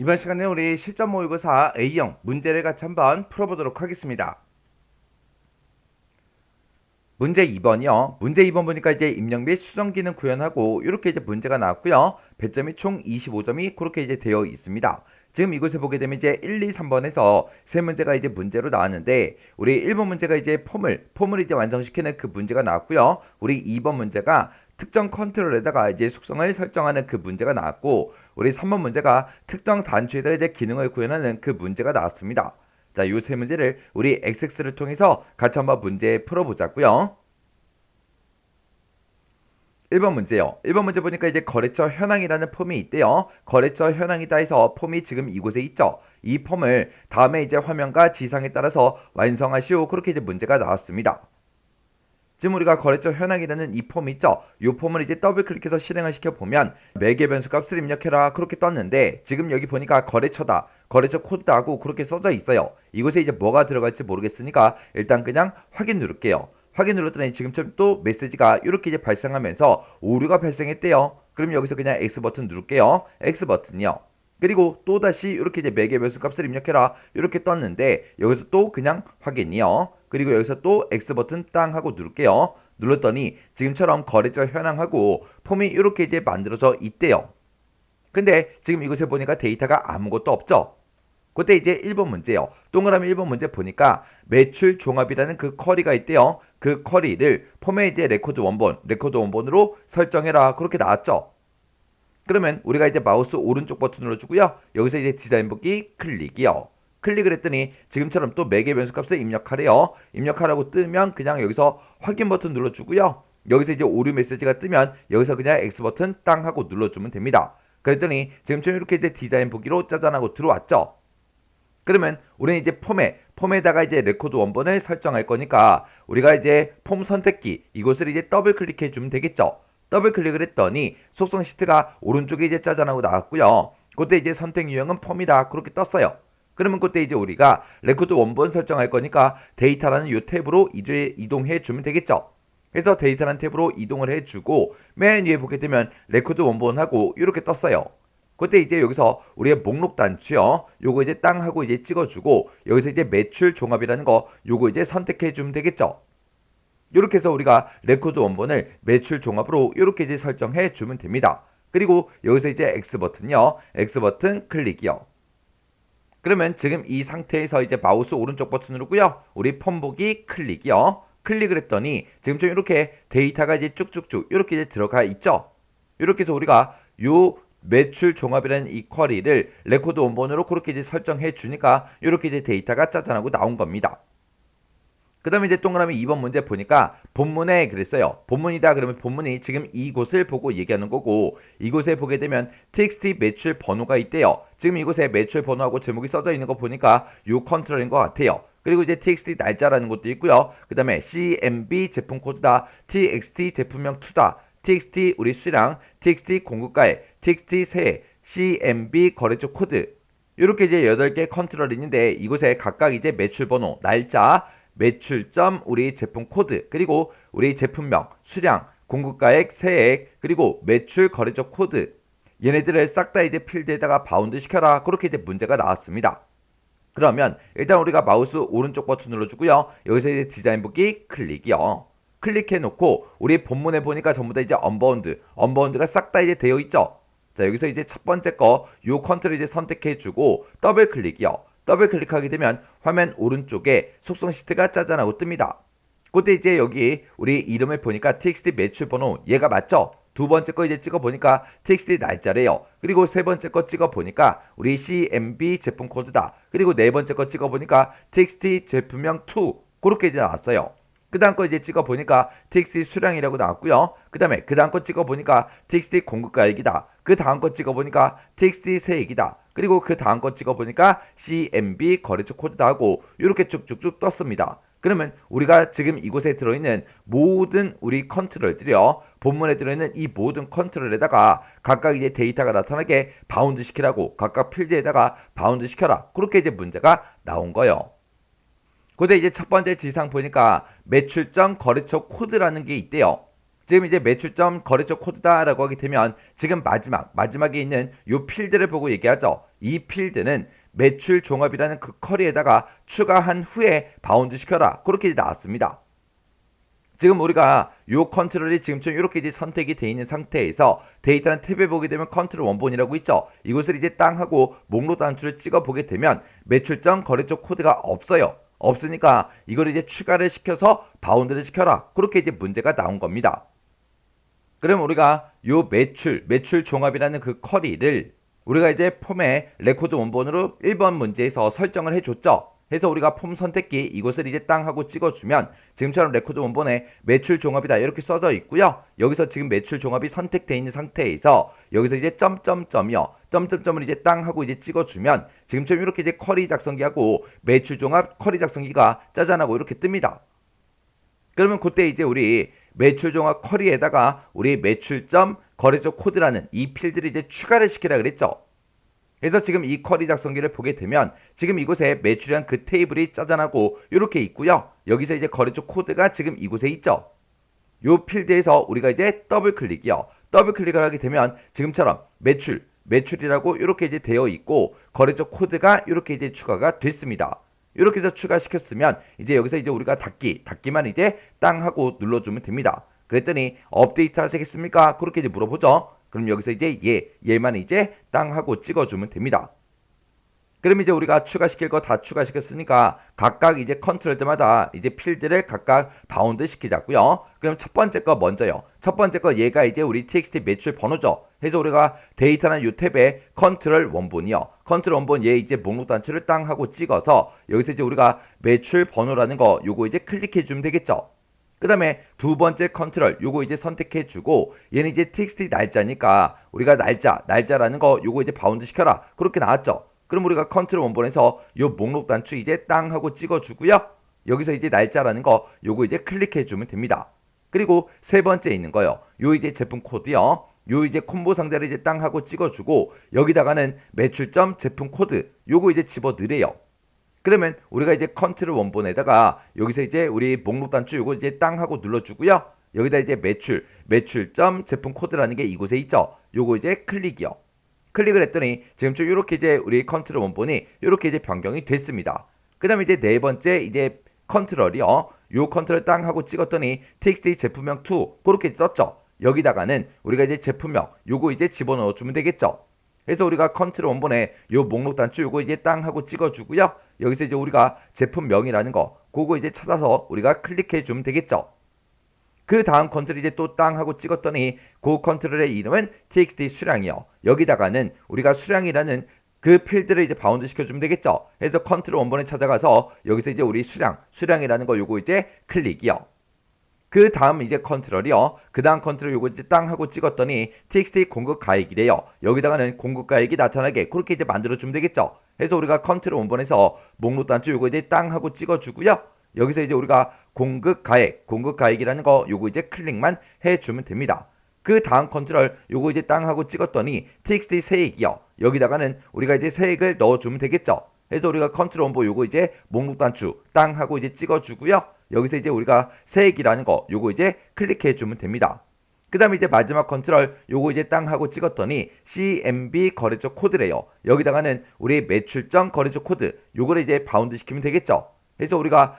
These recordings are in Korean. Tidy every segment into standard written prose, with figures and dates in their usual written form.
이번 시간에 우리 실전 모의고사 A형 문제를 같이 한번 풀어보도록 하겠습니다. 문제 2번이요. 문제 2번 보니까 이제 입력 및 수정 기능 구현하고 이렇게 이제 문제가 나왔고요. 배점이 총 25점이 그렇게 이제 되어 있습니다. 지금 이곳에 보게 되면 이제 1, 2, 3번에서 세 문제가 이제 문제로 나왔는데 우리 1번 문제가 이제 폼을 이제 완성시키는 그 문제가 나왔고요. 우리 2번 문제가 특정 컨트롤에다가 이제 속성을 설정하는 그 문제가 나왔고 우리 3번 문제가 특정 단추에다가 이제 기능을 구현하는 그 문제가 나왔습니다. 자, 요 세 문제를 우리 XX를 통해서 같이 한번 문제 풀어보자고요. 1번 문제요. 1번 문제 보니까 이제 거래처 현황이라는 폼이 있대요. 거래처 현황이다 해서 폼이 지금 이곳에 있죠. 이 폼을 다음에 이제 화면과 지상에 따라서 완성하시오. 그렇게 이제 문제가 나왔습니다. 지금 우리가 거래처 현황이라는 이 폼 있죠? 이 폼을 이제 더블 클릭해서 실행을 시켜보면 매개 변수 값을 입력해라 그렇게 떴는데 지금 여기 보니까 거래처다. 거래처 코드다 하고 그렇게 써져 있어요. 이곳에 이제 뭐가 들어갈지 모르겠으니까 일단 그냥 확인 누를게요. 확인 눌렀더니 지금처럼 또 메시지가 이렇게 이제 발생하면서 오류가 발생했대요. 그럼 여기서 그냥 X 버튼 누를게요. X 버튼이요. 그리고 또다시 이렇게 이제 매개 변수 값을 입력해라 이렇게 떴는데 여기서 또 그냥 확인이요. 그리고 여기서 또 X 버튼 땅 하고 누를게요. 눌렀더니 지금처럼 거래처 현황하고 폼이 이렇게 이제 만들어져 있대요. 근데 지금 이곳에 보니까 데이터가 아무것도 없죠. 그때 이제 1번 문제요. 동그라미 1번 문제 보니까 매출 종합이라는 그 쿼리가 있대요. 그 쿼리를 폼에 이제 레코드 원본으로 설정해라 그렇게 나왔죠. 그러면 우리가 이제 마우스 오른쪽 버튼 눌러주고요. 여기서 이제 디자인 보기 클릭이요. 클릭을 했더니 지금처럼 또 매개 변수 값을 입력하래요. 입력하라고 뜨면 그냥 여기서 확인 버튼 눌러주고요. 여기서 이제 오류 메시지가 뜨면 여기서 그냥 X 버튼 땅 하고 눌러주면 됩니다. 그랬더니 지금처럼 이렇게 이제 디자인 보기로 짜잔하고 들어왔죠. 그러면 우리는 이제 폼에다가 이제 레코드 원본을 설정할 거니까 우리가 이제 폼 선택키 이곳을 이제 더블 클릭해 주면 되겠죠. 더블 클릭을 했더니 속성 시트가 오른쪽에 이제 짜잔하고 나왔고요. 그때 이제 선택 유형은 폼이다 그렇게 떴어요. 그러면 그때 이제 우리가 레코드 원본 설정할 거니까 데이터라는 이 탭으로 이동해 주면 되겠죠. 그래서 데이터라는 탭으로 이동을 해주고 맨 위에 보게 되면 레코드 원본하고 이렇게 떴어요. 그때 이제 여기서 우리의 목록 단추요. 요거 이제 땅 하고 이제 찍어주고 여기서 이제 매출 종합이라는 거 요거 이제 선택해 주면 되겠죠. 이렇게 해서 우리가 레코드 원본을 매출 종합으로 이렇게 이제 설정해 주면 됩니다. 그리고 여기서 이제 X 버튼이요. X 버튼 클릭이요. 그러면 지금 이 상태에서 이제 마우스 오른쪽 버튼 누르고요. 우리 폼 보기 클릭이요. 클릭을 했더니 지금 좀 이렇게 데이터가 이제 쭉쭉쭉 이렇게 이제 들어가 있죠. 이렇게 해서 우리가 요 매출 종합이라는 이 쿼리를 레코드 원본으로 그렇게 이제 설정해 주니까 이렇게 이제 데이터가 짜잔하고 나온 겁니다. 그 다음에 이제 동그라미 2번 문제 보니까 본문에 그랬어요. 본문이다 그러면 본문이 지금 이곳을 보고 얘기하는 거고 이곳에 보게 되면 txt 매출 번호가 있대요. 지금 이곳에 매출 번호하고 제목이 써져 있는 거 보니까 요 컨트롤인 것 같아요. 그리고 이제 txt 날짜라는 것도 있고요. 그 다음에 cmb 제품 코드다. txt 제품명 2다. txt 우리 수량, txt 공급가액, txt 세액, cmb 거래처 코드 이렇게 이제 8개 컨트롤이 있는데 이곳에 각각 이제 매출 번호, 날짜, 매출점, 우리 제품 코드, 그리고 우리 제품명, 수량, 공급가액, 세액, 그리고 매출 거래처 코드 얘네들을 싹 다 이제 필드에다가 바운드 시켜라 그렇게 이제 문제가 나왔습니다. 그러면 일단 우리가 마우스 오른쪽 버튼 눌러주고요. 여기서 이제 디자인 보기 클릭이요. 클릭해 놓고 우리 본문에 보니까 전부 다 이제 언바운드가 싹 다 이제 되어 있죠. 자, 여기서 이제 첫 번째 거 요 컨트롤 이제 선택해 주고 더블 클릭이요. 더블 클릭하게 되면 화면 오른쪽에 속성 시트가 짜잔하고 뜹니다. 그때 이제 여기 우리 이름을 보니까 txt 매출 번호 얘가 맞죠? 두 번째 거 이제 찍어 보니까 txt 날짜래요. 그리고 세 번째 거 찍어 보니까 우리 cmb 제품 코드다. 그리고 네 번째 거 찍어 보니까 txt 제품명 2 그렇게 이제 나왔어요. 그 다음 거 이제 찍어 보니까 txt 수량이라고 나왔고요. 그 다음에 그 다음 거 찍어 보니까 txt 공급가액이다. 그 다음 거 찍어 보니까 txt 세액이다. 그리고 그 다음 거 찍어 보니까 cmb 거래처 코드다 하고 이렇게 쭉쭉쭉 떴습니다. 그러면 우리가 지금 이곳에 들어있는 모든 우리 컨트롤들이요. 본문에 들어있는 이 모든 컨트롤에다가 각각 이제 데이터가 나타나게 바운드 시키라고 각각 필드에다가 바운드 시켜라. 그렇게 이제 문제가 나온 거예요. 근데 이제 첫 번째 지상 보니까 매출점 거래처 코드라는 게 있대요. 지금 이제 매출점 거래처 코드다라고 하게 되면 지금 마지막에 있는 요 필드를 보고 얘기하죠. 이 필드는 매출 종합이라는 그 쿼리에다가 추가한 후에 바운드 시켜라. 그렇게 이제 나왔습니다. 지금 우리가 요 컨트롤이 지금처럼 이렇게 이제 선택이 되어 있는 상태에서 데이터는 탭에 보게 되면 컨트롤 원본이라고 있죠. 이곳을 이제 땅 하고 목록 단추를 찍어 보게 되면 매출점 거래처 코드가 없어요. 없으니까 이걸 이제 추가를 시켜서 바운드를 시켜라. 그렇게 이제 문제가 나온 겁니다. 그럼 우리가 요 매출 종합이라는 그 쿼리를 우리가 이제 폼의 레코드 원본으로 1번 문제에서 설정을 해줬죠. 해서 우리가 폼 선택기 이곳을 이제 땅 하고 찍어주면 지금처럼 레코드 원본에 매출 종합이다 이렇게 써져 있고요. 여기서 지금 매출 종합이 선택되어 있는 상태에서 여기서 이제 점점점이요. 점점점을 이제 땅 하고 이제 찍어주면 지금처럼 이렇게 이제 쿼리 작성기하고 매출 종합 쿼리 작성기가 짜잔하고 이렇게 뜹니다. 그러면 그때 이제 우리 매출 종합 쿼리에다가 우리 매출점 거래처 코드라는 이 필드를 이제 추가를 시키라 그랬죠. 그래서 지금 이 쿼리 작성기를 보게 되면 지금 이곳에 매출량 그 테이블이 짜잔하고 이렇게 있고요. 여기서 이제 거래처 코드가 지금 이곳에 있죠. 요 필드에서 우리가 이제 더블 클릭이요. 더블 클릭을 하게 되면 지금처럼 매출이라고 이렇게 이제 되어 있고 거래처 코드가 이렇게 이제 추가가 됐습니다. 이렇게 해서 추가시켰으면 이제 여기서 이제 우리가 닫기만 이제 땅 하고 눌러주면 됩니다. 그랬더니 업데이트 하시겠습니까? 그렇게 이제 물어보죠. 그럼 여기서 이제 얘만 이제 땅 하고 찍어주면 됩니다. 그럼 이제 우리가 추가시킬 거 다 추가시켰으니까 각각 이제 컨트롤들마다 이제 필드를 각각 바운드 시키자고요. 그럼 첫 번째 거 먼저요. 첫 번째 거 얘가 이제 우리 txt 매출 번호죠. 해서 우리가 데이터는 요 탭에 컨트롤 원본이요. 컨트롤 원본 얘 이제 목록 단추를 땅 하고 찍어서 여기서 이제 우리가 매출 번호라는 거 요거 이제 클릭해 주면 되겠죠. 그 다음에 두 번째 컨트롤 요거 이제 선택해 주고 얘는 이제 txt 날짜니까 우리가 날짜라는 거 요거 이제 바운드 시켜라. 그렇게 나왔죠. 그럼 우리가 컨트롤 원본에서 요 목록 단추 이제 땅 하고 찍어 주고요. 여기서 이제 날짜라는 거 요거 이제 클릭해 주면 됩니다. 그리고 세 번째 있는 거요. 요 이제 제품 코드요. 요 이제 콤보 상자를 이제 땅 하고 찍어 주고 여기다가는 매출점 제품 코드 요거 이제 집어 넣으래요. 그러면 우리가 이제 컨트롤 원본에다가 여기서 이제 우리 목록 단추 요거 이제 땅 하고 눌러 주고요. 여기다 이제 매출점 제품 코드라는 게 이곳에 있죠. 요거 이제 클릭이요. 클릭을 했더니 지금 좀 이렇게 이제 우리 컨트롤 원본이 이렇게 이제 변경이 됐습니다. 그 다음에 이제 네 번째 이제 컨트롤이요. 요 컨트롤 땅 하고 찍었더니 txt 제품명 2 그렇게 떴죠. 여기다가는 우리가 이제 제품명 요거 이제 집어넣어 주면 되겠죠. 그래서 우리가 컨트롤 원본에 요 목록 단추 요거 이제 땅 하고 찍어주고요. 여기서 이제 우리가 제품명이라는 거 그거 이제 찾아서 우리가 클릭해 주면 되겠죠. 그 다음 컨트롤 이제 또 땅 하고 찍었더니 그 컨트롤의 이름은 txt 수량이요. 여기다가는 우리가 수량이라는 그 필드를 이제 바운드 시켜주면 되겠죠. 그래서 컨트롤 원본에 찾아가서 여기서 이제 우리 수량이라는 거 요거 이제 클릭이요. 그 다음 이제 컨트롤이요. 그 다음 컨트롤 요거 이제 땅 하고 찍었더니 txt 공급 가액이래요. 여기다가는 공급 가액이 나타나게 그렇게 이제 만들어주면 되겠죠. 그래서 우리가 컨트롤 원본에서 목록 단추 요거 이제 땅 하고 찍어주고요. 여기서 이제 우리가 공급 가액이라는 거 요거 이제 클릭만 해주면 됩니다. 그 다음 컨트롤 요거 이제 땅 하고 찍었더니 txt 세액이요. 여기다가는 우리가 이제 세액을 넣어주면 되겠죠. 그래서 우리가 컨트롤 원본 요거 이제 목록 단추 땅 하고 이제 찍어주고요. 여기서 이제 우리가 세액이라는 거 요거 이제 클릭해 주면 됩니다. 그 다음에 이제 마지막 컨트롤 요거 이제 땅 하고 찍었더니 CMB 거래처 코드래요. 여기다가는 우리 매출점 거래처 코드 요거를 이제 바운드 시키면 되겠죠. 그래서 우리가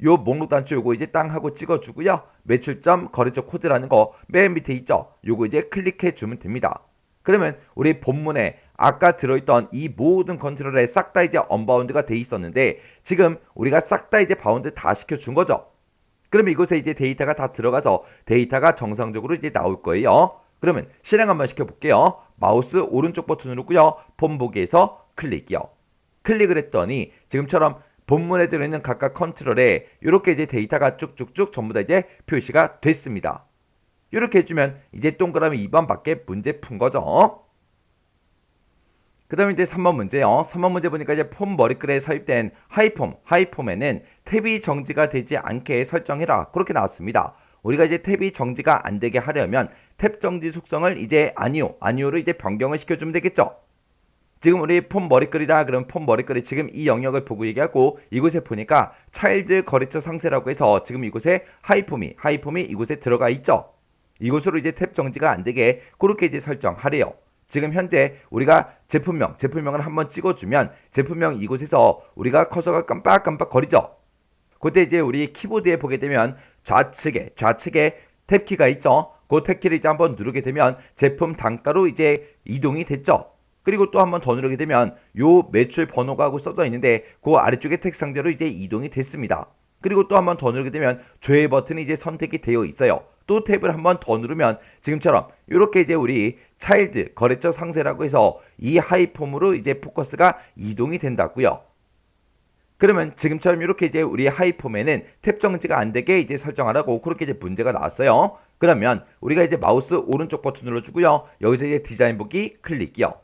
요 목록 단추 요거 이제 땅 하고 찍어주고요. 매출점 거래처 코드라는 거 맨 밑에 있죠. 요거 이제 클릭해 주면 됩니다. 그러면 우리 본문에 아까 들어있던 이 모든 컨트롤에 싹 다 이제 언바운드가 돼 있었는데 지금 우리가 싹 다 이제 바운드 다 시켜준 거죠. 그러면 이곳에 이제 데이터가 다 들어가서 데이터가 정상적으로 이제 나올 거예요. 그러면 실행 한번 시켜볼게요. 마우스 오른쪽 버튼 누르고요. 폼 보기에서 클릭이요. 클릭을 했더니 지금처럼 본문에 들어있는 각각 컨트롤에 이렇게 이제 데이터가 쭉쭉쭉 전부 다 이제 표시가 됐습니다. 이렇게 해주면 이제 동그라미 2번밖에 문제 푼 거죠. 그 다음에 이제 3번 문제요. 3번 문제 보니까 이제 폼 머리글에 삽입된 하이폼에는 탭이 정지가 되지 않게 설정해라. 그렇게 나왔습니다. 우리가 이제 탭이 정지가 안 되게 하려면 탭 정지 속성을 이제 아니오로 이제 변경을 시켜주면 되겠죠. 지금 우리 폼 머리글이다. 그럼 폼 머리글이 지금 이 영역을 보고 얘기하고 이곳에 보니까 차일드 거래처 상세라고 해서 지금 이곳에 하이폼이 이곳에 들어가 있죠. 이곳으로 이제 탭 정지가 안 되게 그렇게 이제 설정하래요. 지금 현재 우리가 제품명을 한번 찍어주면 제품명 이곳에서 우리가 커서가 깜빡깜빡 거리죠. 그때 이제 우리 키보드에 보게 되면 좌측에 탭키가 있죠. 그 탭키를 이제 한번 누르게 되면 제품 단가로 이제 이동이 됐죠. 그리고 또 한번 더 누르게 되면 요 매출 번호가 하고 써져 있는데 그 아래쪽에 텍스트 상자로 이제 이동이 됐습니다. 그리고 또 한번 더 누르게 되면 조회 버튼이 이제 선택이 되어 있어요. 또 탭을 한번 더 누르면 지금처럼 이렇게 이제 우리 차일드 거래처 상세라고 해서 이 하이폼으로 이제 포커스가 이동이 된다고요. 그러면 지금처럼 이렇게 이제 우리 하이폼에는 탭 정지가 안 되게 이제 설정하라고 그렇게 이제 문제가 나왔어요. 그러면 우리가 이제 마우스 오른쪽 버튼 눌러주고요. 여기서 이제 디자인 보기 클릭이요.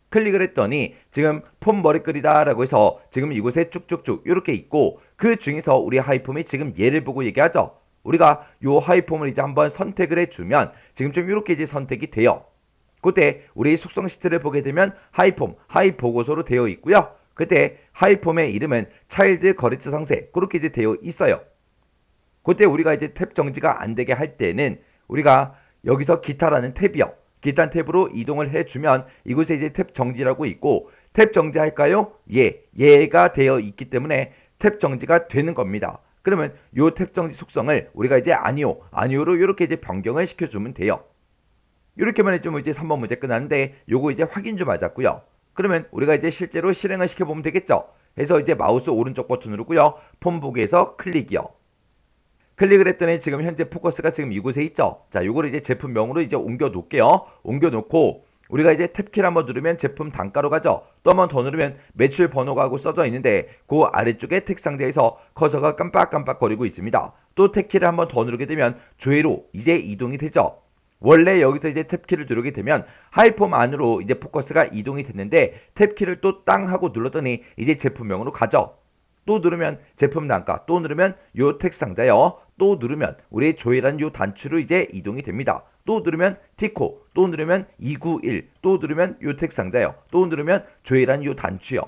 클릭을 했더니 지금 폼 머리글이다 라고 해서 지금 이곳에 쭉쭉쭉 이렇게 있고 그 중에서 우리 하이폼이 지금 얘를 보고 얘기하죠. 우리가 요 하이폼을 이제 한번 선택을 해주면 지금 좀 이렇게 이제 선택이 돼요. 그때 우리 속성 시트를 보게 되면 하이폼, 하이보고서로 되어 있고요. 그때 하이폼의 이름은 차일드 거래처 상세 그렇게 이제 되어 있어요. 그때 우리가 이제 탭 정지가 안 되게 할 때는 우리가 여기서 기타라는 탭이요. 기타 탭으로 이동을 해주면 이곳에 이제 탭 정지라고 있고 탭 정지할까요? 얘가 되어 있기 때문에 탭 정지가 되는 겁니다. 그러면 요 탭 정지 속성을 우리가 이제 아니오로 이렇게 이제 변경을 시켜주면 돼요. 이렇게만 해주면 이제 3번 문제 끝나는데 요거 이제 확인 좀 하자고요. 그러면 우리가 이제 실제로 실행을 시켜보면 되겠죠. 그래서 이제 마우스 오른쪽 버튼 누르고요. 폼 보기에서 클릭이요. 클릭을 했더니 지금 현재 포커스가 지금 이곳에 있죠. 자, 요거를 이제 제품명으로 이제 옮겨 놓을게요. 옮겨 놓고 우리가 이제 탭키를 한번 누르면 제품 단가로 가죠. 또 한번 더 누르면 매출 번호가 하고 써져 있는데 그 아래쪽에 텍스트 상자에서 커서가 깜빡깜빡 거리고 있습니다. 또 탭키를 한번 더 누르게 되면 조회로 이제 이동이 되죠. 원래 여기서 이제 탭키를 누르게 되면 하이폼 안으로 이제 포커스가 이동이 됐는데 탭키를 또 땅 하고 눌렀더니 이제 제품명으로 가죠. 또 누르면 제품 단가, 또 누르면 요 텍스트 상자요. 또 누르면 우리 조회란 요 단추로 이제 이동이 됩니다. 또 누르면 티코, 또 누르면 291, 또 누르면 요 텍스트 상자요. 또 누르면 조회란 요 단추요.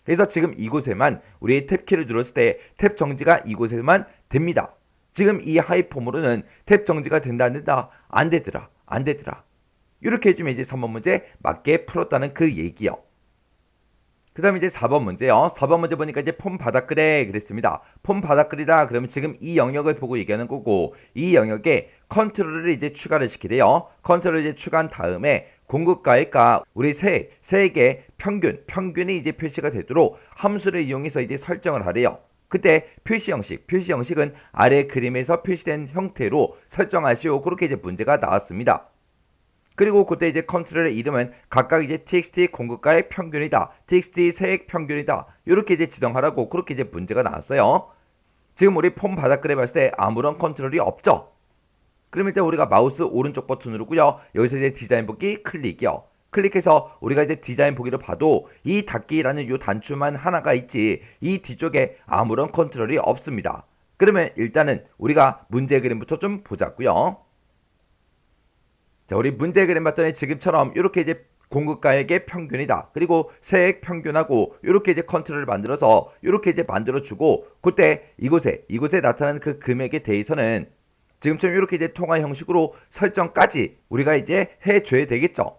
그래서 지금 이곳에만 우리 탭키를 눌렀을 때 탭 정지가 이곳에만 됩니다. 지금 이 하이폼으로는 탭 정지가 된다 안 된다? 안 되더라. 이렇게 해주면 이제 3번 문제 맞게 풀었다는 그 얘기요. 그 다음에 이제 4번 문제요. 4번 문제 보니까 이제 폼 바닥글에 그랬습니다. 폼 바닥글이다 그러면 지금 이 영역을 보고 얘기하는 거고 이 영역에 컨트롤을 이제 추가를 시키래요. 컨트롤을 이제 추가한 다음에 공급가액과 우리 세액의 평균이 이제 표시가 되도록 함수를 이용해서 이제 설정을 하래요. 그때 표시 형식은 아래 그림에서 표시된 형태로 설정하시오. 그렇게 이제 문제가 나왔습니다. 그리고 그때 이제 컨트롤의 이름은 각각 이제 txt 공급가의 평균이다, txt 세액 평균이다 이렇게 이제 지정하라고 그렇게 이제 문제가 나왔어요. 지금 우리 폼 바닥글에 봤을 때 아무런 컨트롤이 없죠. 그러면 일단 우리가 마우스 오른쪽 버튼 누르고요. 여기서 이제 디자인 보기 클릭이요. 클릭해서 우리가 이제 디자인 보기를 봐도 이 닫기라는 요 단추만 하나가 있지 이 뒤쪽에 아무런 컨트롤이 없습니다. 그러면 일단은 우리가 문제 그림부터 좀 보자고요. 자, 우리 문제 그림 봤더니 지금처럼 이렇게 이제 공급가액의 평균이다. 그리고 세액 평균하고 이렇게 이제 컨트롤을 만들어서 이렇게 이제 만들어주고 그때 이곳에 나타나는 그 금액에 대해서는 지금처럼 이렇게 이제 통화 형식으로 설정까지 우리가 이제 해줘야 되겠죠.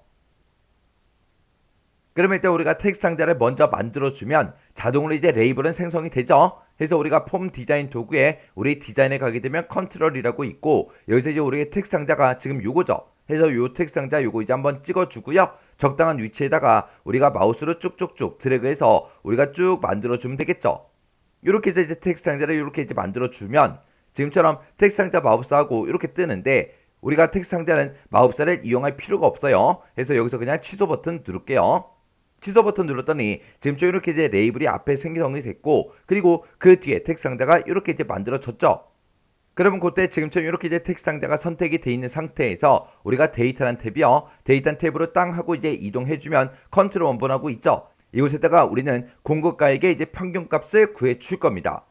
그러면 일단 우리가 텍스트 상자를 먼저 만들어주면 자동으로 이제 레이블은 생성이 되죠. 그래서 우리가 폼 디자인 도구에 우리 디자인에 가게 되면 컨트롤이라고 있고 여기서 이제 우리의 텍스트 상자가 지금 요거죠. 그래서 요 텍스트 상자 요거 이제 한번 찍어주고요. 적당한 위치에다가 우리가 마우스로 쭉쭉쭉 드래그해서 우리가 쭉 만들어주면 되겠죠. 이렇게 해서 이제 텍스트 상자를 이렇게 이제 만들어주면 지금처럼 텍스트 상자 마법사하고 이렇게 뜨는데 우리가 텍스트 상자는 마법사를 이용할 필요가 없어요. 그래서 여기서 그냥 취소 버튼 누를게요. 취소 버튼 눌렀더니 지금처럼 이렇게 이제 레이블이 앞에 생성이 됐고 그리고 그 뒤에 텍스트 상자가 이렇게 이제 만들어졌죠. 그러면 그때 지금처럼 이렇게 이제 텍스트 상자가 선택이 돼 있는 상태에서 우리가 데이터란 탭이요. 데이터 탭으로 땅 하고 이제 이동해주면 컨트롤 원본하고 있죠. 이곳에다가 우리는 공급가액의 이제 평균값을 구해 줄 겁니다.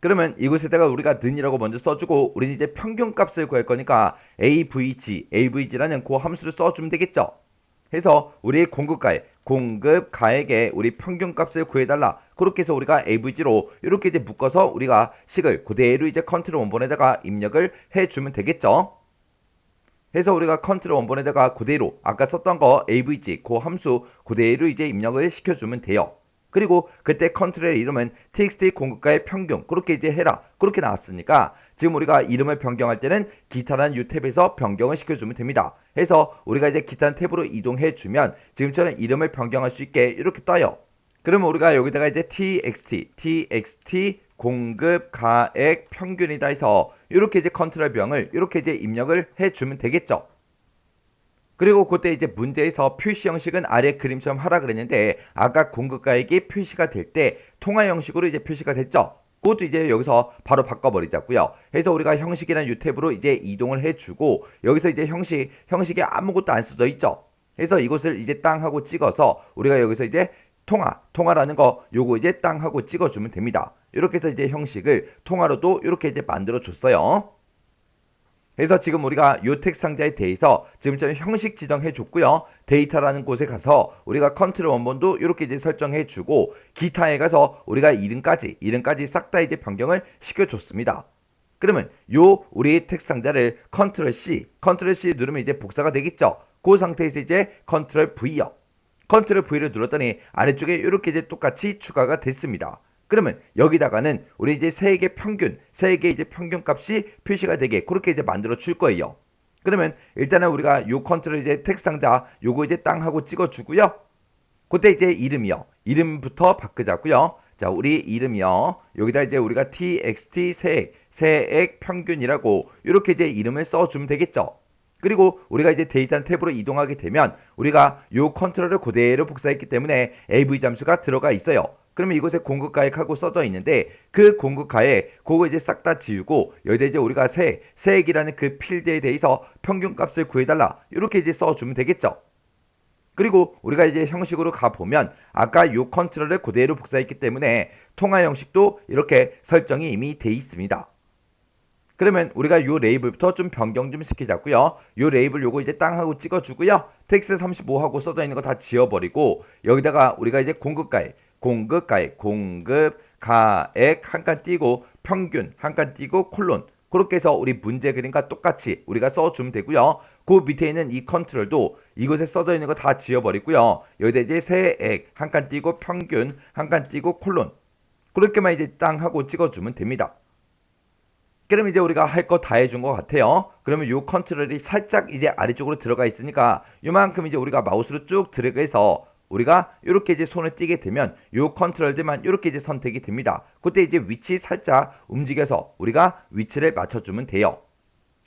그러면 이곳에다가 우리가 는이라고 먼저 써주고 우리는 이제 평균값을 구할 거니까 avg라는 그 함수를 써주면 되겠죠. 해서 우리의 공급가액에 우리 평균값을 구해달라 그렇게 해서 우리가 avg로 이렇게 이제 묶어서 우리가 식을 그대로 이제 컨트롤 원본에다가 입력을 해주면 되겠죠. 해서 우리가 컨트롤 원본에다가 그대로 아까 썼던 거 avg 그 함수 그대로 이제 입력을 시켜주면 돼요. 그리고 그때 컨트롤의 이름은 txt 공급가의 평균 그렇게 이제 해라 그렇게 나왔으니까 지금 우리가 이름을 변경할 때는 기타라는 이 탭에서 변경을 시켜주면 됩니다. 해서 우리가 이제 기타 탭으로 이동해 주면 지금처럼 이름을 변경할 수 있게 이렇게 떠요. 그러면 우리가 여기다가 이제 txt 공급 가액 평균이다 해서 이렇게 이제 컨트롤 병을 이렇게 이제 입력을 해주면 되겠죠. 그리고 그때 이제 문제에서 표시 형식은 아래 그림처럼 하라 그랬는데 아까 공급가액이 표시가 될 때 통화 형식으로 이제 표시가 됐죠. 그것도 이제 여기서 바로 바꿔버리자고요. 해서 우리가 형식이라는 이 탭으로 이제 이동을 해주고 여기서 이제 형식에 아무것도 안 써져 있죠. 해서 이것을 이제 땅 하고 찍어서 우리가 여기서 이제 통화라는 거 요거 이제 땅 하고 찍어주면 됩니다. 이렇게 해서 이제 형식을 통화로도 이렇게 이제 만들어 줬어요. 그래서 지금 우리가 요 텍스트 상자에 대해서 지금처럼 형식 지정해 줬고요. 데이터라는 곳에 가서 우리가 컨트롤 원본도 이렇게 이제 설정해 주고 기타에 가서 우리가 이름까지 싹 다 이제 변경을 시켜 줬습니다. 그러면 요 우리 텍스트 상자를 컨트롤 C 누르면 이제 복사가 되겠죠. 그 상태에서 이제 컨트롤 V요. 컨트롤 V를 눌렀더니 아래쪽에 이렇게 이제 똑같이 추가가 됐습니다. 그러면 여기다가는 우리 이제 세액의 평균 이제 평균값이 표시가 되게 그렇게 이제 만들어 줄 거예요. 그러면 일단은 우리가 요 컨트롤 이제 텍스트 상자 요거 이제 땅 하고 찍어 주고요. 그때 이제 이름이요. 이름부터 바꾸자고요. 자, 우리 이름이요. 여기다 이제 우리가 txt 세액 평균이라고 이렇게 이제 이름을 써 주면 되겠죠. 그리고 우리가 이제 데이터 탭으로 이동하게 되면 우리가 요 컨트롤을 그대로 복사했기 때문에 AV 잠수가 들어가 있어요. 그러면 이곳에 공급가액하고 써져 있는데 그 공급가액 그거 이제 싹 다 지우고 여기다 이제 우리가 세액이라는 그 필드에 대해서 평균값을 구해달라 이렇게 이제 써주면 되겠죠. 그리고 우리가 이제 형식으로 가보면 아까 요 컨트롤을 그대로 복사했기 때문에 통화 형식도 이렇게 설정이 이미 돼 있습니다. 그러면 우리가 요 레이블부터 좀 변경 좀 시키자고요. 요 레이블 요거 이제 땅 하고 찍어주고요. 텍스트 35 하고 써져 있는 거 다 지워버리고 여기다가 우리가 이제 공급가액 한 칸 띄고 평균 한 칸 띄고 콜론 그렇게 해서 우리 문제 그림과 똑같이 우리가 써주면 되고요. 그 밑에 있는 이 컨트롤도 이곳에 써져 있는 거 다 지워버리고요. 여기다 이제 세액 한 칸 띄고 평균 한 칸 띄고 콜론 그렇게만 이제 땅 하고 찍어주면 됩니다. 그럼 이제 우리가 할 거 다 해준 것 같아요. 그러면 요 컨트롤이 살짝 이제 아래쪽으로 들어가 있으니까 요만큼 이제 우리가 마우스로 쭉 드래그해서 우리가 이렇게 이제 손을 띄게 되면 요 컨트롤들만 이렇게 이제 선택이 됩니다. 그때 이제 위치 살짝 움직여서 우리가 위치를 맞춰주면 돼요.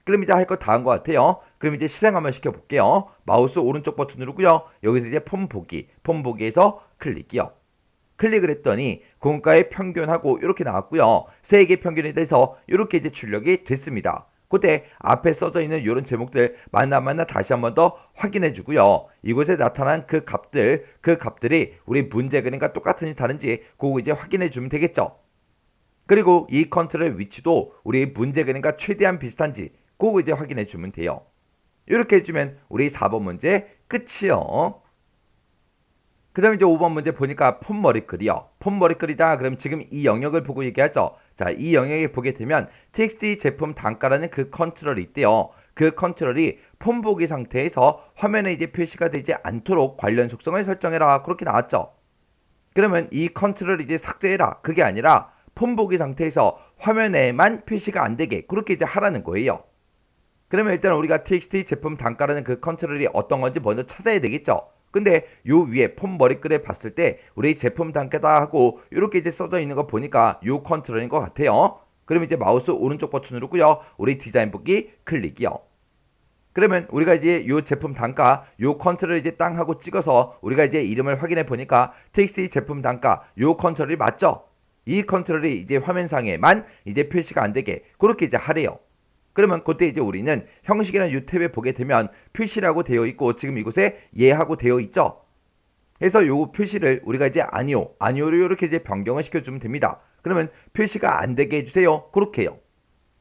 그럼 이제 할 거 다 한 것 같아요. 그럼 이제 실행 한번 시켜볼게요. 마우스 오른쪽 버튼 누르고요. 여기서 이제 폼 보기에서 클릭이요. 클릭을 했더니 공가의 평균하고 이렇게 나왔고요. 세액의 평균에 대해서 이렇게 이제 출력이 됐습니다. 그때 앞에 써져 있는 이런 제목들 맞나 다시 한번 더 확인해 주고요. 이곳에 나타난 그 값들이 우리 문제 그림과 똑같은지 다른지 그거 이제 확인해 주면 되겠죠. 그리고 이 컨트롤의 위치도 우리 문제 그림과 최대한 비슷한지 그거 이제 확인해 주면 돼요. 이렇게 해주면 우리 4번 문제 끝이요. 그 다음에 이제 5번 문제 보니까 폼 머리글이요. 폼 머리글이다. 그럼 지금 이 영역을 보고 얘기하죠. 자, 이 영역을 보게 되면 txt 제품 단가라는 그 컨트롤이 있대요. 그 컨트롤이 폼 보기 상태에서 화면에 이제 표시가 되지 않도록 관련 속성을 설정해라. 그렇게 나왔죠. 그러면 이 컨트롤을 이제 삭제해라. 그게 아니라 폼 보기 상태에서 화면에만 표시가 안 되게 그렇게 이제 하라는 거예요. 그러면 일단 우리가 txt 제품 단가라는 그 컨트롤이 어떤 건지 먼저 찾아야 되겠죠. 근데 요 위에 폼 머리글에 봤을 때 우리 제품 단가다 하고 이렇게 이제 써져 있는 거 보니까 요 컨트롤인 것 같아요. 그럼 이제 마우스 오른쪽 버튼 누르고요. 우리 디자인 보기 클릭이요. 그러면 우리가 이제 요 제품 단가 요 컨트롤 이제 땅 하고 찍어서 우리가 이제 이름을 확인해 보니까 txt 제품 단가 요 컨트롤이 맞죠? 이 컨트롤이 이제 화면상에만 이제 표시가 안 되게 그렇게 이제 하래요. 그러면 그때 이제 우리는 형식이라는 이 탭에 보게 되면 표시라고 되어 있고 지금 이곳에 예하고 되어 있죠. 그래서 요 표시를 우리가 이제 아니오로 이렇게 이제 변경을 시켜주면 됩니다. 그러면 표시가 안 되게 해주세요. 그렇게 해요.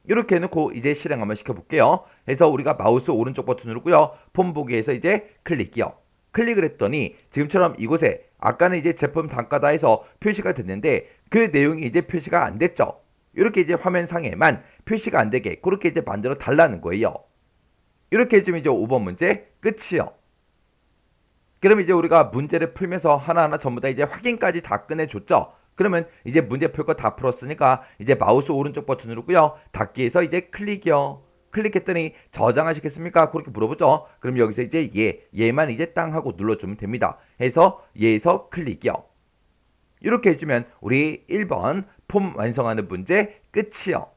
이렇게 해놓고 이제 실행 한번 시켜볼게요. 그래서 우리가 마우스 오른쪽 버튼 누르고요. 폼 보기에서 이제 클릭이요. 클릭을 했더니 지금처럼 이곳에 아까는 이제 제품 단가다 해서 표시가 됐는데 그 내용이 이제 표시가 안 됐죠. 이렇게 이제 화면상에만 표시가 안 되게 그렇게 이제 만들어 달라는 거예요. 이렇게 해주면 이제 5번 문제 끝이요. 그럼 이제 우리가 문제를 풀면서 하나하나 전부 다 이제 확인까지 다 끝내줬죠. 그러면 이제 문제 풀 거 다 풀었으니까 이제 마우스 오른쪽 버튼 누르고요. 닫기에서 이제 클릭이요. 클릭했더니 저장하시겠습니까? 그렇게 물어보죠. 그럼 여기서 이제 얘만 이제 땅 하고 눌러주면 됩니다. 해서 얘에서 클릭이요. 이렇게 해주면 우리 1번 폼 완성하는 문제 끝이요.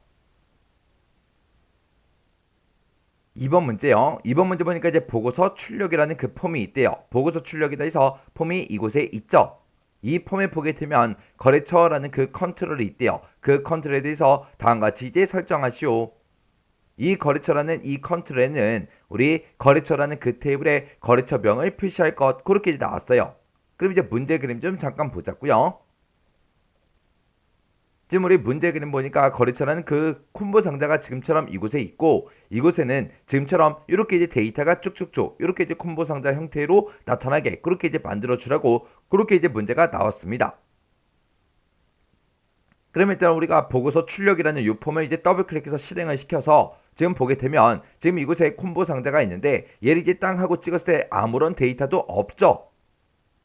2번 문제요. 2번 문제 보니까 이제 보고서 출력이라는 그 폼이 있대요. 보고서 출력이다 해서 폼이 이곳에 있죠. 이 폼에 보게 되면 거래처라는 그 컨트롤이 있대요. 그 컨트롤에 대해서 다음과 같이 이제 설정하시오. 이 거래처라는 이 컨트롤에는 우리 거래처라는 그 테이블에 거래처명을 표시할 것 그렇게 이제 나왔어요. 그럼 이제 문제 그림 좀 잠깐 보자고요. 지금 우리 문제 그림 보니까 거래처라는 그 콤보 상자가 지금처럼 이곳에 있고 이곳에는 지금처럼 이렇게 이제 데이터가 쭉쭉쭉 이렇게 이제 콤보 상자 형태로 나타나게 그렇게 이제 만들어 주라고 그렇게 이제 문제가 나왔습니다. 그러면 일단 우리가 보고서 출력이라는 이 폼을 이제 더블 클릭해서 실행을 시켜서 지금 보게 되면 지금 이곳에 콤보 상자가 있는데 얘를 이제 땅 하고 찍었을 때 아무런 데이터도 없죠.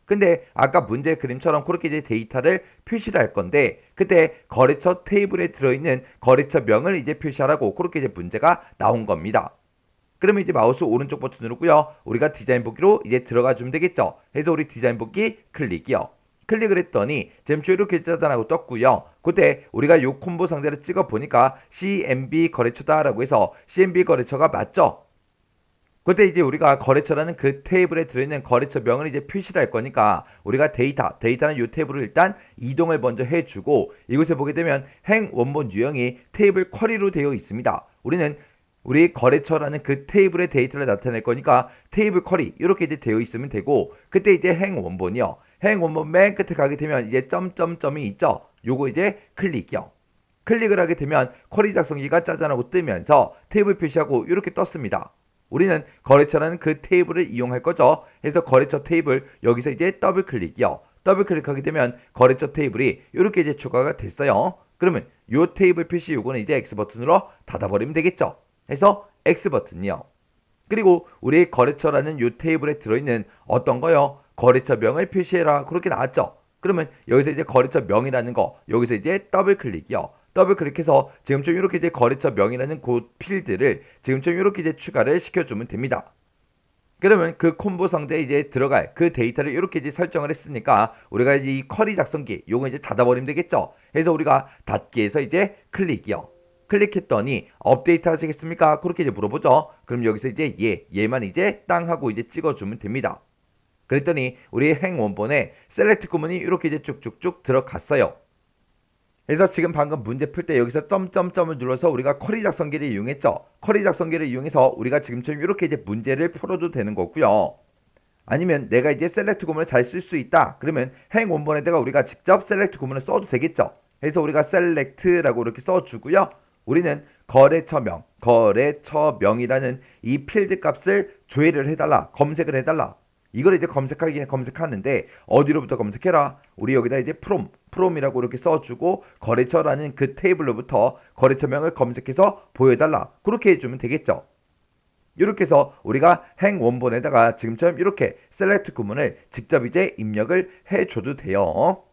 근데 아까 문제 그림처럼 그렇게 이제 데이터를 표시를 할 건데 그때 거래처 테이블에 들어있는 거래처명을 이제 표시하라고 그렇게 이제 문제가 나온 겁니다. 그러면 이제 마우스 오른쪽 버튼 누르고요. 우리가 디자인 보기로 이제 들어가 주면 되겠죠. 그래서 우리 디자인 보기 클릭이요. 클릭을 했더니 지금 이렇게 짜잔하고 떴고요. 그때 우리가 요 콤보 상자를 찍어 보니까 CMB 거래처다라고 해서 CMB 거래처가 맞죠? 그때 이제 우리가 거래처라는 그 테이블에 들어있는 거래처명을 이제 표시를 할 거니까 우리가 데이터는 이 테이블을 일단 이동을 먼저 해주고 이곳에 보게 되면 행 원본 유형이 테이블 쿼리로 되어 있습니다. 우리는 우리 거래처라는 그 테이블의 데이터를 나타낼 거니까 테이블 쿼리 이렇게 이제 되어 있으면 되고 그때 이제 행 원본이요. 행 원본 맨 끝에 가게 되면 이제 점점점이 있죠. 요거 이제 클릭이요. 클릭을 하게 되면 쿼리 작성기가 짜잔하고 뜨면서 테이블 표시하고 이렇게 떴습니다. 우리는 거래처라는 그 테이블을 이용할 거죠. 그래서 거래처 테이블 여기서 이제 더블 클릭이요. 더블 클릭하게 되면 거래처 테이블이 이렇게 이제 추가가 됐어요. 그러면 요 테이블 표시 요거는 이제 X 버튼으로 닫아버리면 되겠죠. 해서 X 버튼이요. 그리고 우리 거래처라는 요 테이블에 들어있는 어떤 거요? 거래처명을 표시해라. 그렇게 나왔죠. 그러면 여기서 이제 거래처명이라는 거 여기서 이제 더블 클릭이요. 더블 클릭해서 지금처럼 이렇게 이제 거래처명이라는 그 필드를 지금처럼 이렇게 이제 추가를 시켜주면 됩니다. 그러면 그 콤보 상자에 이제 들어갈 그 데이터를 이렇게 이제 설정을 했으니까 우리가 이제 이 쿼리 작성기 요거 이제 닫아버리면 되겠죠. 그래서 우리가 닫기에서 이제 클릭이요. 클릭했더니 업데이트 하시겠습니까? 그렇게 이제 물어보죠. 그럼 여기서 이제 얘만 이제 땅 하고 이제 찍어주면 됩니다. 그랬더니 우리 행 원본에 셀렉트 구문이 이렇게 이제 쭉쭉쭉 들어갔어요. 그래서 지금 방금 문제 풀 때 여기서 점점점을 눌러서 우리가 쿼리 작성기를 이용했죠. 쿼리 작성기를 이용해서 우리가 지금처럼 이렇게 이제 문제를 풀어도 되는 거고요. 아니면 내가 이제 셀렉트 구문을 잘 쓸 수 있다. 그러면 행 원본에다가 우리가 직접 셀렉트 구문을 써도 되겠죠. 그래서 우리가 셀렉트라고 이렇게 써주고요. 우리는 거래처명이라는 이 필드 값을 조회를 해달라. 검색을 해달라. 이걸 이제 검색하는데 어디로부터 검색해라? 우리 여기다 이제 프롬이라고 이렇게 써주고 거래처라는 그 테이블로부터 거래처명을 검색해서 보여달라. 그렇게 해주면 되겠죠. 이렇게 해서 우리가 행 원본에다가 지금처럼 이렇게 셀렉트 구문을 직접 이제 입력을 해줘도 돼요.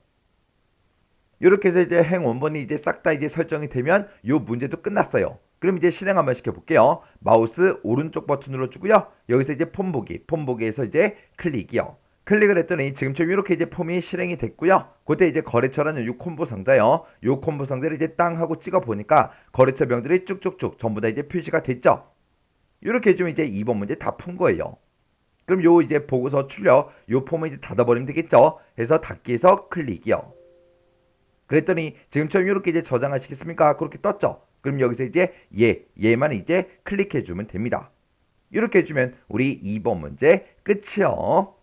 이렇게 해서 이제 행 원본이 이제 싹 다 이제 설정이 되면 이 문제도 끝났어요. 그럼 이제 실행 한번 시켜볼게요. 마우스 오른쪽 버튼 눌러주고요. 여기서 이제 폼 보기에서 이제 클릭이요. 클릭을 했더니 지금처럼 이렇게 이제 폼이 실행이 됐고요. 그때 이제 거래처라는 요 콤보 상자요. 요 콤보 상자를 이제 땅 하고 찍어 보니까 거래처 명들이 쭉쭉쭉 전부 다 이제 표시가 됐죠. 이렇게 해주면 이제 2번 문제 다 푼 거예요. 그럼 요 이제 보고서 출력 요 폼을 이제 닫아버리면 되겠죠. 그래서 닫기에서 클릭이요. 그랬더니 지금처럼 이렇게 이제 저장하시겠습니까? 그렇게 떴죠. 그럼 여기서 이제 얘만 이제 클릭해주면 됩니다. 이렇게 해주면 우리 2번 문제 끝이요.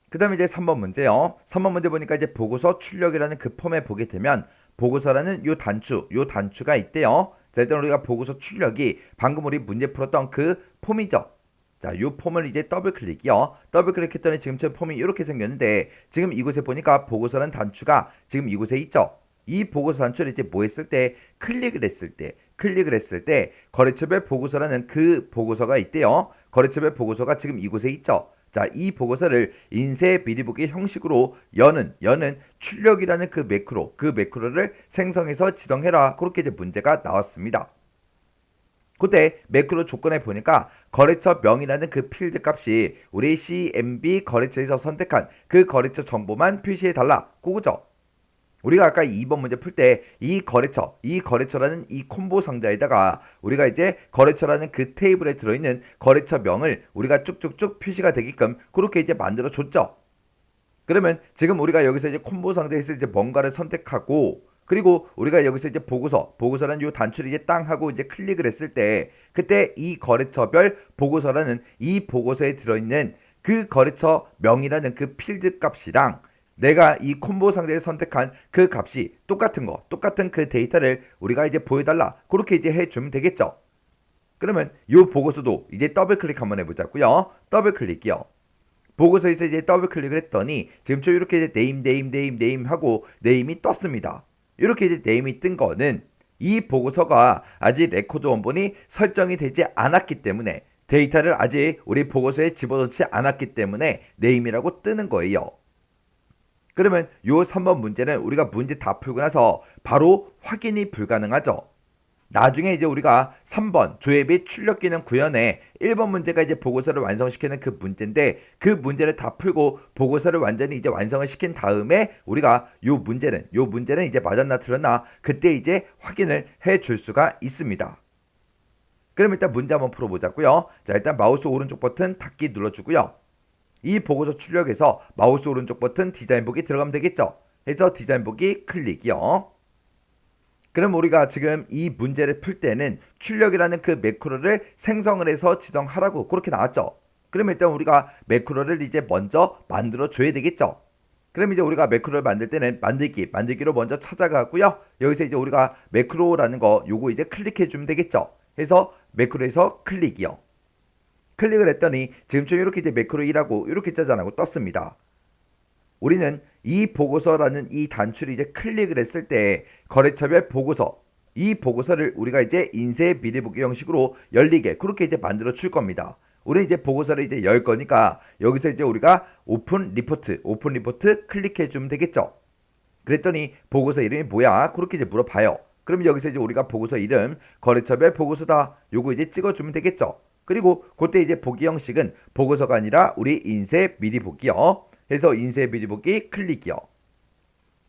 그 다음에 이제 3번 문제요. 3번 문제 보니까 이제 보고서 출력이라는 그 폼에 보게 되면 보고서라는 요 단추가 있대요. 자, 일단 우리가 보고서 출력이 방금 우리 문제 풀었던 그 폼이죠. 자, 요 폼을 이제 더블 클릭이요. 더블 클릭했더니 지금처럼 폼이 이렇게 생겼는데 지금 이곳에 보니까 보고서란 단추가 지금 이곳에 있죠. 이 보고서 단추를 이제 뭐 했을 때 클릭을 했을 때 거래처별 보고서라는 그 보고서가 있대요. 거래처별 보고서가 지금 이곳에 있죠. 자, 이 보고서를 인쇄 미리 보기 형식으로 여는 출력이라는 그 매크로를 생성해서 지정해라. 그렇게 이제 문제가 나왔습니다. 그때 매크로 조건에 보니까 거래처 명이라는 그 필드 값이 우리 CMB 거래처에서 선택한 그 거래처 정보만 표시해 달라. 그거죠. 우리가 아까 2번 문제 풀 때 이 거래처라는 이 콤보 상자에다가 우리가 이제 거래처라는 그 테이블에 들어있는 거래처 명을 우리가 쭉쭉쭉 표시가 되게끔 그렇게 이제 만들어 줬죠. 그러면 지금 우리가 여기서 이제 콤보 상자에서 이제 뭔가를 선택하고 그리고 우리가 여기서 이제 보고서라는 요 단추를 이제 땅 하고 이제 클릭을 했을 때 그때 이 거래처별 보고서라는 이 보고서에 들어있는 그 거래처 명이라는 그 필드 값이랑 내가 이 콤보 상자에 선택한 그 값이 똑같은 그 데이터를 우리가 이제 보여달라. 그렇게 이제 해주면 되겠죠. 그러면 요 보고서도 이제 더블 클릭 한번 해보자고요. 더블 클릭이요. 보고서에서 이제 더블 클릭을 했더니 지금처럼 이렇게 이제 네임 하고 네임이 떴습니다. 이렇게 이제 네임이 뜬 거는 이 보고서가 아직 레코드 원본이 설정이 되지 않았기 때문에 데이터를 아직 우리 보고서에 집어넣지 않았기 때문에 네임이라고 뜨는 거예요. 그러면 요 3번 문제는 우리가 문제 다 풀고 나서 바로 확인이 불가능하죠. 나중에 이제 우리가 3번 조회 및 출력 기능 구현에 1번 문제가 이제 보고서를 완성시키는 그 문제인데 그 문제를 다 풀고 보고서를 완전히 이제 완성을 시킨 다음에 우리가 요 문제는 이제 맞았나 틀렸나 그때 이제 확인을 해 줄 수가 있습니다. 그럼 일단 문제 한번 풀어보자고요. 자, 일단 마우스 오른쪽 버튼 닫기 눌러주고요. 이 보고서 출력에서 마우스 오른쪽 버튼 디자인 보기 들어가면 되겠죠. 해서 디자인 보기 클릭이요. 그럼 우리가 지금 이 문제를 풀 때는 출력이라는 그 매크로를 생성을 해서 지정하라고 그렇게 나왔죠. 그럼 일단 우리가 매크로를 이제 먼저 만들어 줘야 되겠죠. 그럼 이제 우리가 매크로를 만들 때는 만들기로 먼저 찾아가고요. 여기서 이제 우리가 매크로라는 거 요거 이제 클릭해 주면 되겠죠. 해서 매크로에서 클릭이요. 클릭을 했더니 지금처럼 이렇게 이제 매크로 1하고 이렇게 짜잔하고 떴습니다. 우리는 이 보고서라는 이 단추를 이제 클릭을 했을 때 거래처별 보고서 이 보고서를 우리가 이제 인쇄 미리 보기 형식으로 열리게 그렇게 이제 만들어 줄 겁니다. 우리는 이제 보고서를 이제 열 거니까 여기서 이제 우리가 오픈 리포트 클릭해 주면 되겠죠. 그랬더니 보고서 이름이 뭐야? 그렇게 이제 물어봐요. 그럼 여기서 이제 우리가 보고서 이름 거래처별 보고서다. 요거 이제 찍어주면 되겠죠. 그리고 그때 이제 보기 형식은 보고서가 아니라 우리 인쇄 미리 보기요. 해서 인쇄 미리 보기 클릭이요.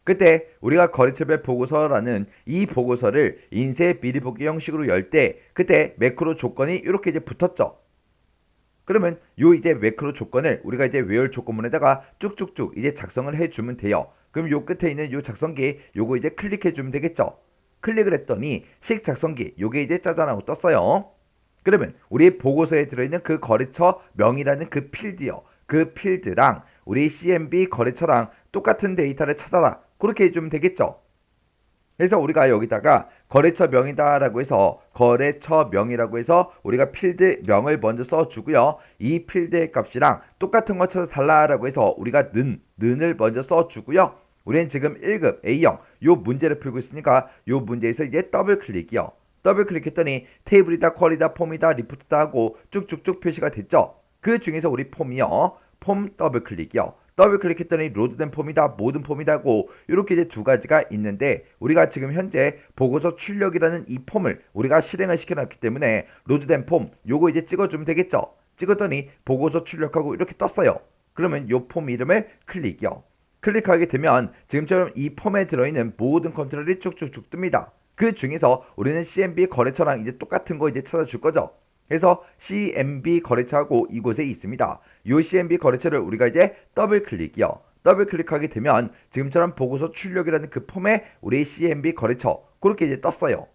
그때 우리가 거래처별 보고서라는 이 보고서를 인쇄 미리 보기 형식으로 열 때 그때 매크로 조건이 이렇게 이제 붙었죠. 그러면 요 이제 매크로 조건을 우리가 이제 외열 조건문에다가 쭉쭉쭉 이제 작성을 해주면 돼요. 그럼 요 끝에 있는 요 작성기 요거 이제 클릭해주면 되겠죠. 클릭을 했더니 식 작성기 요게 이제 짜잔하고 떴어요. 그러면 우리 보고서에 들어있는 그 거래처 명이라는 그 필드요. 그 필드랑 우리 CMB 거래처랑 똑같은 데이터를 찾아라. 그렇게 해주면 되겠죠. 그래서 우리가 여기다가 거래처 명이다라고 해서 거래처 명이라고 해서 우리가 필드 명을 먼저 써주고요. 이 필드의 값이랑 똑같은 거 찾아 달라라고 해서 우리가 는을 먼저 써주고요. 우리는 지금 1급 A형 요 문제를 풀고 있으니까 요 문제에서 이제 더블 클릭이요. 더블 클릭했더니 테이블이다 쿼리다 폼이다 리포트다 하고 쭉쭉쭉 표시가 됐죠. 그 중에서 우리 폼이요. 폼 더블 클릭이요. 더블 클릭했더니 로드된 폼이다 모든 폼이다 하고 이렇게 이제 두 가지가 있는데 우리가 지금 현재 보고서 출력이라는 이 폼을 우리가 실행을 시켜놨기 때문에 로드된 폼 요거 이제 찍어주면 되겠죠. 찍었더니 보고서 출력하고 이렇게 떴어요. 그러면 요 폼 이름을 클릭이요. 클릭하게 되면 지금처럼 이 폼에 들어있는 모든 컨트롤이 쭉쭉쭉 뜹니다. 그 중에서 우리는 CMB 거래처랑 이제 똑같은 거 이제 찾아줄 거죠. 그래서 CMB 거래처하고 이곳에 있습니다. 이 CMB 거래처를 우리가 이제 더블 클릭이요. 더블 클릭하게 되면 지금처럼 보고서 출력이라는 그 폼에 우리 CMB 거래처 그렇게 이제 떴어요.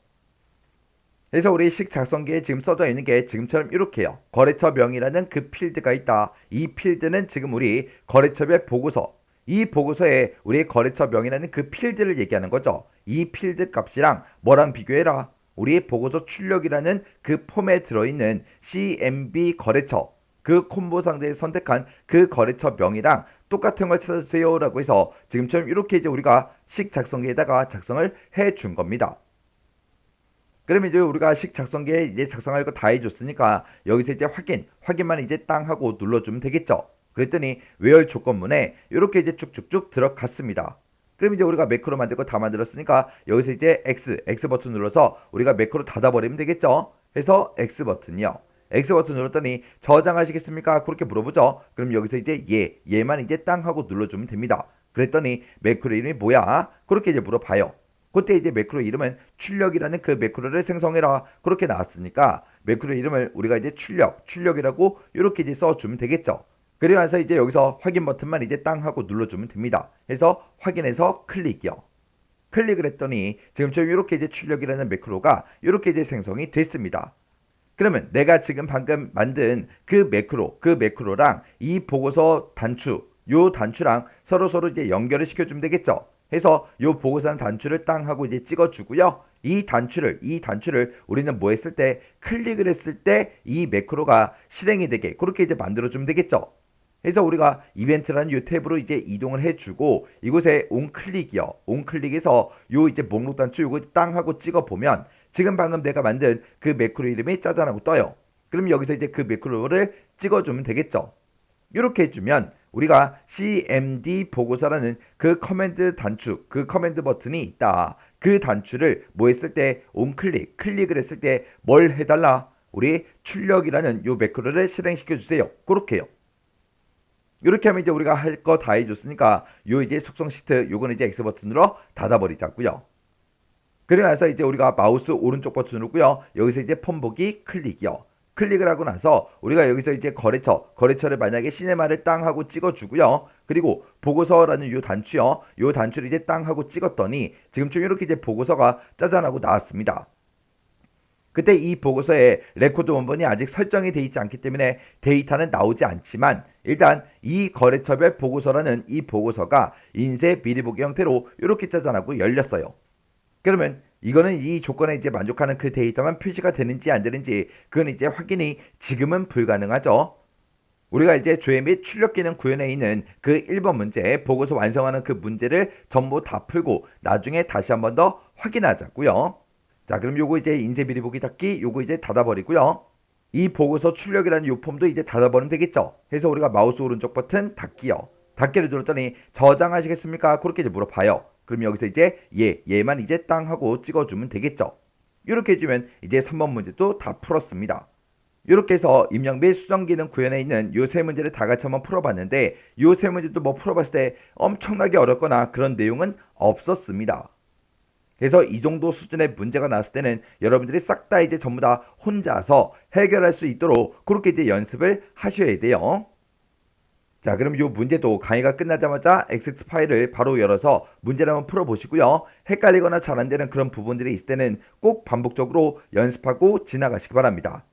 그래서 우리 식 작성기에 지금 써져 있는 게 지금처럼 이렇게요. 거래처 명이라는 그 필드가 있다. 이 필드는 지금 우리 거래처별 보고서 이 보고서에 우리 거래처 명이라는 그 필드를 얘기하는 거죠. 이 필드 값이랑 뭐랑 비교해라. 우리 보고서 출력이라는 그 폼에 들어있는 CMB 거래처 그 콤보 상자에 선택한 그 거래처 명이랑 똑같은 걸 찾아주세요 라고 해서 지금처럼 이렇게 이제 우리가 식 작성기에다가 작성을 해 준 겁니다. 그러면 이제 우리가 식 작성기에 이제 작성할 거 다 해줬으니까 여기서 이제 확인만 이제 땅 하고 눌러주면 되겠죠. 그랬더니 외열 조건문에 이렇게 이제 쭉쭉쭉 들어갔습니다. 그럼 이제 우리가 매크로 만들 거 다 만들었으니까 여기서 이제 X 버튼 눌러서 우리가 매크로 닫아버리면 되겠죠. 해서 X 버튼이요. X 버튼 눌렀더니 저장하시겠습니까? 그렇게 물어보죠. 그럼 여기서 이제 얘만 이제 땅 하고 눌러주면 됩니다. 그랬더니 매크로 이름이 뭐야? 그렇게 이제 물어봐요. 그때 이제 매크로 이름은 출력이라는 그 매크로를 생성해라 그렇게 나왔으니까 매크로 이름을 우리가 이제 출력이라고 이렇게 이제 써주면 되겠죠. 그리고 나서 이제 여기서 확인 버튼만 이제 땅 하고 눌러주면 됩니다. 해서 확인해서 클릭이요. 클릭을 했더니 지금처럼 이렇게 이제 출력이라는 매크로가 이렇게 이제 생성이 됐습니다. 그러면 내가 지금 방금 만든 그 매크로랑 이 보고서 요 단추랑 서로 이제 연결을 시켜주면 되겠죠. 해서 요 보고서는 단추를 땅 하고 이제 찍어주고요. 이 단추를 우리는 뭐 했을 때 클릭을 했을 때 이 매크로가 실행이 되게 그렇게 이제 만들어주면 되겠죠. 해서 우리가 이벤트라는 이 탭으로 이제 이동을 해주고 이곳에 온클릭이요. 온클릭에서 요 이제 목록 단추 요거 땅 하고 찍어 보면 지금 방금 내가 만든 그 매크로 이름이 짜잔하고 떠요. 그럼 여기서 이제 그 매크로를 찍어주면 되겠죠. 이렇게 해주면 우리가 cmd 보고서라는 그 커맨드 단추, 그 커맨드 버튼이 있다. 그 단추를 뭐 했을 때 클릭을 했을 때 뭘 해달라? 우리 출력이라는 요 매크로를 실행시켜 주세요. 그렇게요. 이렇게 하면 이제 우리가 할 거 다 해줬으니까 요 이제 속성 시트 요거는 이제 X 버튼으로 닫아버리자고요. 그리고 나서 이제 우리가 마우스 오른쪽 버튼 누르고요. 여기서 이제 폼 보기 클릭이요. 클릭을 하고 나서 우리가 여기서 이제 거래처를 만약에 시네마를 땅 하고 찍어주고요. 그리고 보고서라는 요 단추요. 요 단추를 이제 땅 하고 찍었더니 지금쯤 이렇게 이제 보고서가 짜잔하고 나왔습니다. 그때 이 보고서에 레코드 원본이 아직 설정이 되어 있지 않기 때문에 데이터는 나오지 않지만 일단 이 거래처별 보고서라는 이 보고서가 인쇄 미리 보기 형태로 이렇게 짜잔하고 열렸어요. 그러면 이거는 이 조건에 이제 만족하는 그 데이터만 표시가 되는지 안 되는지 그건 이제 확인이 지금은 불가능하죠. 우리가 이제 조회 및 출력 기능 구현에 있는 그 1번 문제 보고서 완성하는 그 문제를 전부 다 풀고 나중에 다시 한 번 더 확인하자고요. 자, 그럼 요거 이제 인쇄 미리 보기 닫기 요거 이제 닫아버리고요. 이 보고서 출력이라는 요 폼도 이제 닫아버리면 되겠죠. 해서 우리가 마우스 오른쪽 버튼 닫기요. 닫기를 눌렀더니 저장하시겠습니까? 그렇게 이제 물어봐요. 그럼 여기서 이제 얘만 이제 땅 하고 찍어주면 되겠죠. 이렇게 해주면 이제 3번 문제도 다 풀었습니다. 이렇게 해서 입력 및 수정 기능 구현에 있는 요 세 문제를 다 같이 한번 풀어봤는데 요 세 문제도 뭐 풀어봤을 때 엄청나게 어렵거나 그런 내용은 없었습니다. 그래서 이 정도 수준의 문제가 나왔을 때는 여러분들이 싹 다 이제 전부 다 혼자서 해결할 수 있도록 그렇게 이제 연습을 하셔야 돼요. 자, 그럼 이 문제도 강의가 끝나자마자 XX 파일을 바로 열어서 문제를 한번 풀어보시고요. 헷갈리거나 잘 안 되는 그런 부분들이 있을 때는 꼭 반복적으로 연습하고 지나가시기 바랍니다.